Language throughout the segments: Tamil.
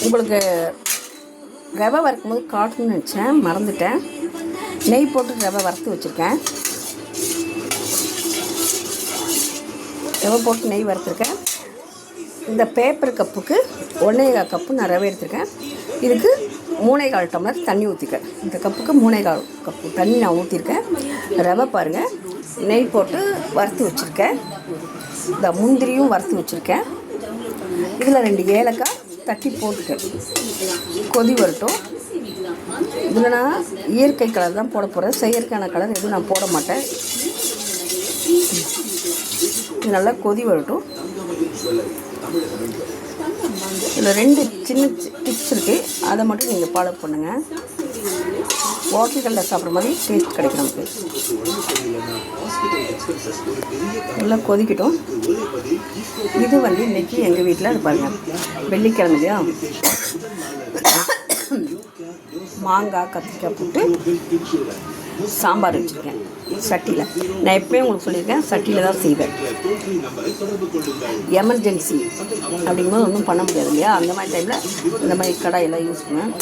உங்களுக்கு ரவை வறுக்கும்போது காட்டணும்னு நினச்சேன், மறந்துட்டேன். நெய் போட்டு ரவை வறுத்து வச்சுருக்கேன். ரவை போட்டு நெய் வறுத்துருக்கேன். இந்த பேப்பர் கப்புக்கு 1.25 கப்பு நான் ரவை எடுத்துருக்கேன். இதுக்கு 3.25 டம்ளர் தண்ணி ஊற்றிருக்கேன். இந்த கப்புக்கு 3.25 கப்பு தண்ணி நான் ஊற்றிருக்கேன். ரவை பாருங்கள், நெய் போட்டு வறுத்து வச்சுருக்கேன். இந்த முந்திரியும் வறுத்து வச்சுருக்கேன். இதில் 2 ஏலக்காய் தட்டி போட்டுக்கேன். கொதி வரட்டும். இதில் நான் இயற்கை கலர் தான் போட போகிறேன். செயற்கையான கலர் எதுவும் நான் போட மாட்டேன். இது நல்லா கொதி வரட்டும். இதில் 2 சின்ன டிப்ஸ் இருக்குது, அதை மட்டும் நீங்கள் ஃபாலோ பண்ணுங்கள். வாட்டர்களில் சாப்பிட்ற மாதிரி டேஸ்ட் கிடைக்கும் நமக்கு. நல்லா கொதிக்கட்டும். இது இன்றைக்கி எங்கள் வீட்டில் அது பாருங்கள், வெள்ளிக்கிழமையா மாங்காய் கத்திரிக்காய் போட்டு சாம்பார் வச்சுருக்கேன் சட்டியில். நான் எப்போயும் உங்களுக்கு சொல்லியிருக்கேன், சட்டியில் தான் செய்வேன். எமர்ஜென்சி அப்படிங்கும்போது ஒன்றும் பண்ண முடியாது இல்லையா, அந்த மாதிரி டைமில் இந்த மாதிரி கடாயெல்லாம் யூஸ் பண்ணுவேன்.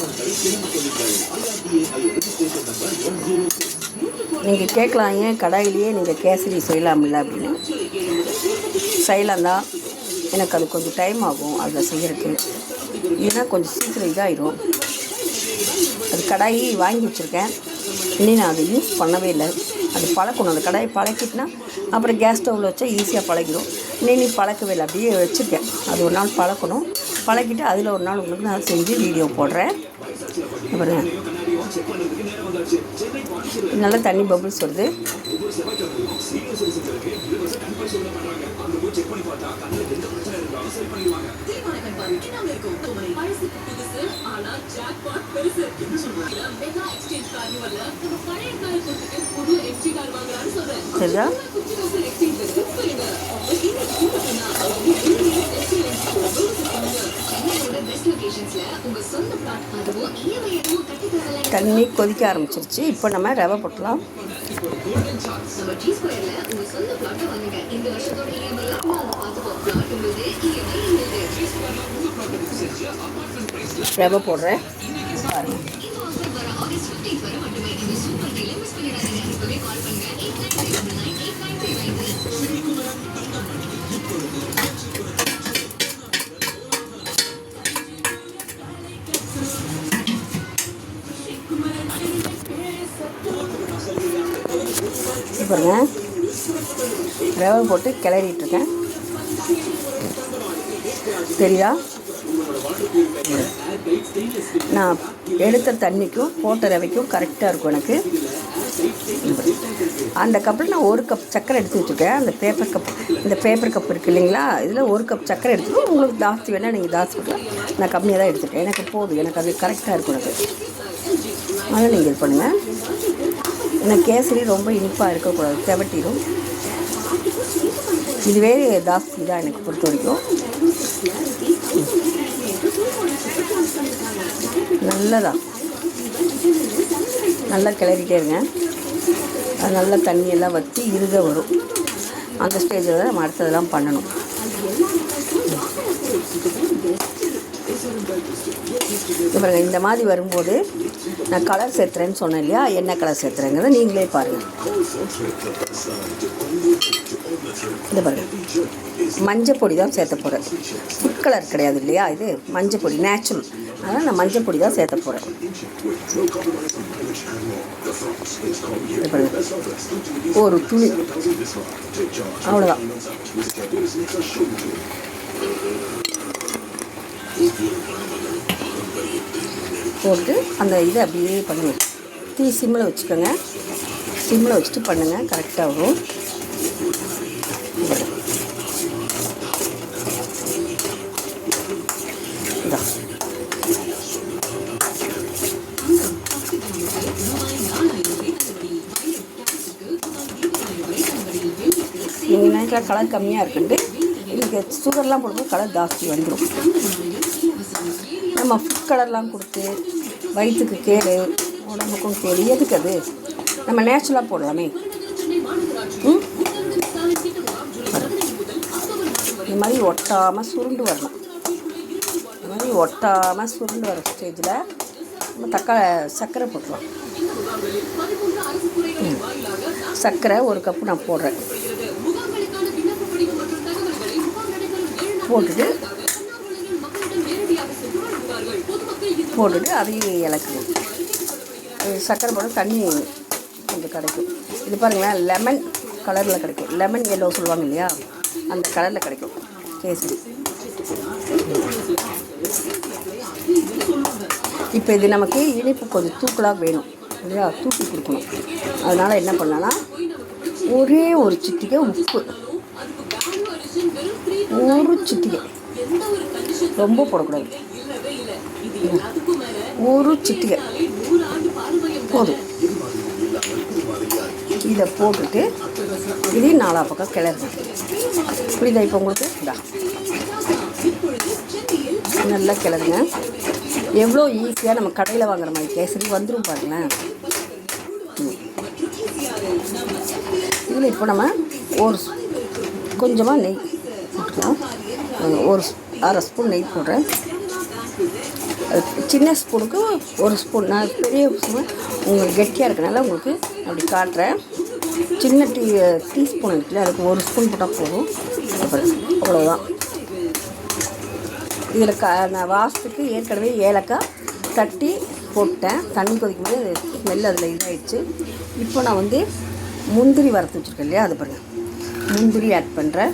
நீங்கள் கேட்கலாம், ஏன் கடாயிலேயே நீங்கள் கேசரி செய்யலாமில்ல அப்படின்னு. செய்யலாம் தான், எனக்கு அது கொஞ்சம் டைம் ஆகும் அதில் செய்கிறதுக்கு. ஏன்னா கொஞ்சம் சீக்கிரம் இதாகிடும். அது கடாயி வாங்கி வச்சுருக்கேன், இன்னும் நான் அதை யூஸ் பண்ணவே இல்லை. அது பழக்கணும். அந்த கடாயை பழக்கிட்டுனா அப்புறம் கேஸ் ஸ்டவ்வில் வச்சா ஈஸியாக பழகிடும். நீ பழக்கவே இல்லை, அப்படியே வச்சுருக்கேன். அது ஒரு நாள் பழக்கணும். பழக்கிட்டு அதில் ஒரு நாள் உங்களுக்கு நான் செஞ்சு வீடியோ போடுறேன். அப்புறம் நல்லா தண்ணி பபுள்ஸ் வருது. சரிதா? தண்ணி கொதிக்க ஆரம்பிச்சிருச்சு. இப்போ நம்ம ரவை போட்டலாம். ரவை போடுறேன் பாருங்க. பாருங்க, ரவை போட்டு கிளறிட்டுருக்கேன். சரியா? நான் எடுத்த தண்ணிக்கும் போட்ட ரவைக்கும் கரெக்டாக இருக்கும் எனக்கு. அந்த கப்பில் நான் 1 கப் சர்க்கரை எடுத்து வச்சுருக்கேன். அந்த பேப்பர் கப், இந்த பேப்பர் கப் இருக்குது இல்லைங்களா, இதில் 1 கப் சர்க்கரை எடுத்துக்கோ. உங்களுக்கு ஜாஸ்தி வேணால் நீங்கள் ஜாஸ்தி கொடுக்கலாம். நான் கம்மியாக தான் எடுத்துட்டேன். எனக்கு போதும், எனக்கு அது கரெக்டாக இருக்கும் எனக்கு. அதனால் நீங்கள் இது பண்ணுங்கள். ஏன்னா கேசரி ரொம்ப இனிப்பாக இருக்கக்கூடாது, செவட்டிடும். இதுவே ஜாஸ்தி தான் எனக்கு பொறுத்த வரைக்கும். நல்லதா நல்லா கிளறிட்டே இருங்க. அது நல்லா தண்ணியெல்லாம் வற்றி இறுக வரும். அந்த ஸ்டேஜில் தான் நம்ம அடுத்ததெல்லாம் பண்ணணும். பாருங்கள், இந்த மாதிரி வரும்போது நான் கலர் சேர்த்துறேன்னு சொன்னேன் இல்லையா, என்ன கலர் சேர்த்துறேங்கிறத நீங்களே பாருங்கள். இந்த பாருங்கள், மஞ்சள் பொடி தான் சேர்த்த போகிறேன். ஃபுட் கலர் கிடையாது இல்லையா, இது மஞ்சள் பொடி நேச்சுரல். அதனால் நான் மஞ்சள் பொடி தான் சேர்த்த போகிறேன். ஒரு துளி, அவ்வளோதான். போட்டு அந்த இதை அப்படியே பண்ணுங்கள். தீ சிம்மில் வச்சுக்கோங்க. சிம்மில் வச்சுட்டு பண்ணுங்கள், கரெக்டாக வரும். நீங்கள் நினைக்கிற கலர் கம்மியாக இருக்குன்ட்டு இன்றைக்கி சுகர்லாம் போடும்போது கலர் ஜாஸ்தி வந்துடும். நம்ம ஃபுட் கலர்லாம் கொடுத்து வயிற்றுக்கு கேடு, உடம்புக்கும் கேடு. எதுக்கு அது? நம்ம நேச்சுரலாக போடலாமே. இது மாதிரி ஒட்டாமல் சுருண்டு வரணும். ஒட்டாமல் சுருண்டு வர ஸ்டேஜில் நம்ம சர்க்கரை போட்டுருவோம். சர்க்கரை 1 கப்பு நான் போடுறேன். போட்டுட்டு அதையும் இலக்கணும். சர்க்கரை போட தண்ணி கொஞ்சம் கிடைக்கும். இது பாருங்களேன், லெமன் கலரில் கிடைக்கும். லெமன் எல்லோ சொல்லுவாங்க இல்லையா, அந்த கலரில் கிடைக்கும் கேசரி. இப்போ இது நமக்கு இனிப்பு கொஞ்சம் தூக்கலாக வேணும் இல்லையா, தூக்கி கொடுக்கணும். அதனால் என்ன பண்ணலான்னா ஒரே ஒரு சிட்டிகை உப்பு, ஒரு சிட்டிகை, ரொம்ப போடக்கூடாது, ஒரு சிட்டிகை போதும். இதை போட்டுட்டு இதையும் 4 பக்கம் கிளறணும். புரியுதா? இப்போ உங்களுக்கு நல்லா கிளறுங்க. எவ்வளோ ஈஸியாக நம்ம கடையில் வாங்குற மாதிரி கேசரி வந்துடும் பாருங்களேன். இதில் இப்போ நம்ம கொஞ்சமாக நெய் போட்டுக்கலாம். ஒரு 1/2 ஸ்பூன் நெய் போடுறேன். சின்ன ஸ்பூனுக்கு 1 ஸ்பூன், நான் பெரிய ஸ்பூன் உங்களுக்கு கெட்டியாக இருக்கனால உங்களுக்கு அப்படி காட்டுறேன். சின்ன டீஸ்பூன் இருக்குல்ல, அதுக்கு 1 ஸ்பூன் போட்டால் போதும். அவ்வளோதான். இதில் நான் வாசத்துக்கு ஏற்கனவே ஏலக்காய் தட்டி போட்டேன். தண்ணி கொதிக்கும் போது அது ஸ்மெல் அதில் இதாகிடுச்சு. இப்போ நான் வந்து முந்திரி வறுத்து வச்சுருக்கேன் இல்லையா, அது பாருங்கள், முந்திரி ஆட் பண்ணுறேன்.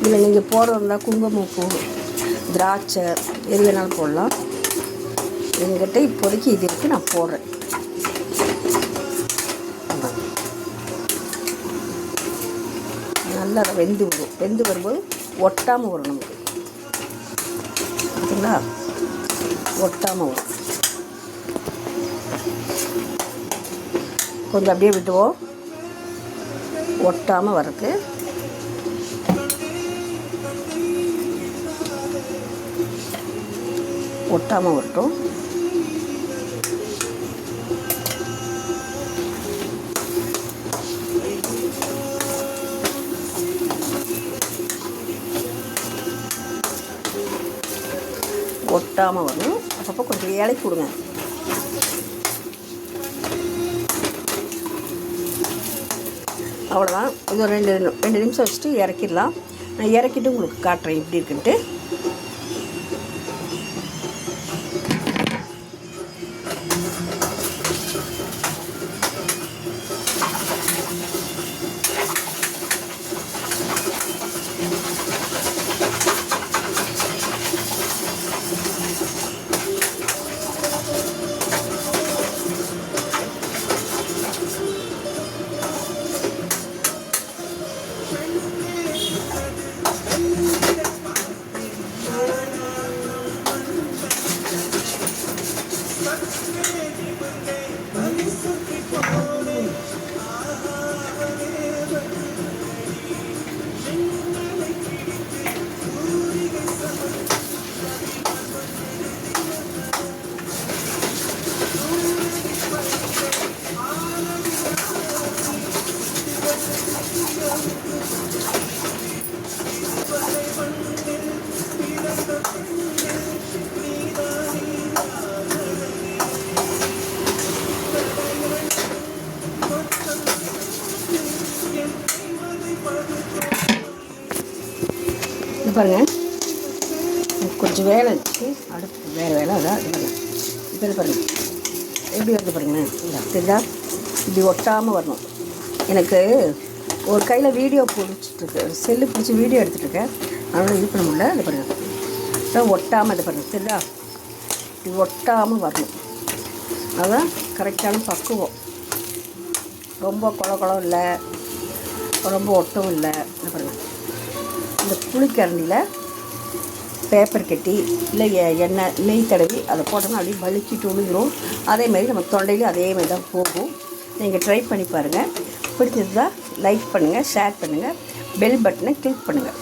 இதில் நீங்கள் போடுறதா குங்குமப்பூ, திராட்சை எது வேணாலும் போடலாம். எங்கிட்ட இப்போதைக்கு இது இருக்குது, நான் போடுறேன். நல்லா வெந்து வரும். வெந்து வரும்போது ஒட்டாமல் வரும் நமக்கு, ஓகேங்களா? ஒட்டாமல் வரும். கொஞ்சம் அப்படியே விட்டுவோம் ஒட்டாமல் வரக்கு. ஒட்டாமல் வரட்டும். ஒட்டாமல் வரணும். அப்பப்போ கொஞ்சம் இலைக்கு கொடுங்க. அவ்வளோதான். இது 2 நிமிஷம் வச்சுட்டு இறக்கிடலாம். நான் இறக்கிட்டு உங்களுக்கு காட்டுறேன் எப்படி இருக்குன்ட்டு. பாருங்கள், கொஞ்சம் வேலை வச்சு அடுப்பு வேறு வேலை அதான் இது பாருங்கள். இப்போ இது பாருங்கள் எப்படி வருது பாருங்களேன். தெரியுதா? இப்படி ஒட்டாமல் வரணும். எனக்கு ஒரு கையில் வீடியோ பிடிச்சிட்ருக்கு, செல்லு பிடிச்சி வீடியோ எடுத்துகிட்ருக்கேன், அதனால் இது பண்ண முடியல. இது பாருங்கள், அதான் ஒட்டாமல் இது பாருங்கள். தெரியுதா? இப்படி ஒட்டாமல் வரணும். அதுதான் கரெக்டான பக்குவம். ரொம்ப குளம் இல்லை, ரொம்ப ஒட்டும் இல்லை. இது பாருங்கள், இந்த புளிக்கரண்டியில் பேப்பர் கட்டி இல்லை எண்ணெய் நெய் தடவி அதை போட்டோம்னா அப்படியே வலிக்கிட்டு விழுந்துடும். அதேமாதிரி நம்ம தொண்டையிலும் அதேமாதிரி தான் போகும். நீங்கள் ட்ரை பண்ணி பாருங்கள். பிடிச்சிருந்தா லைக் பண்ணுங்கள், ஷேர் பண்ணுங்கள், பெல் பட்டனை கிளிக் பண்ணுங்கள்.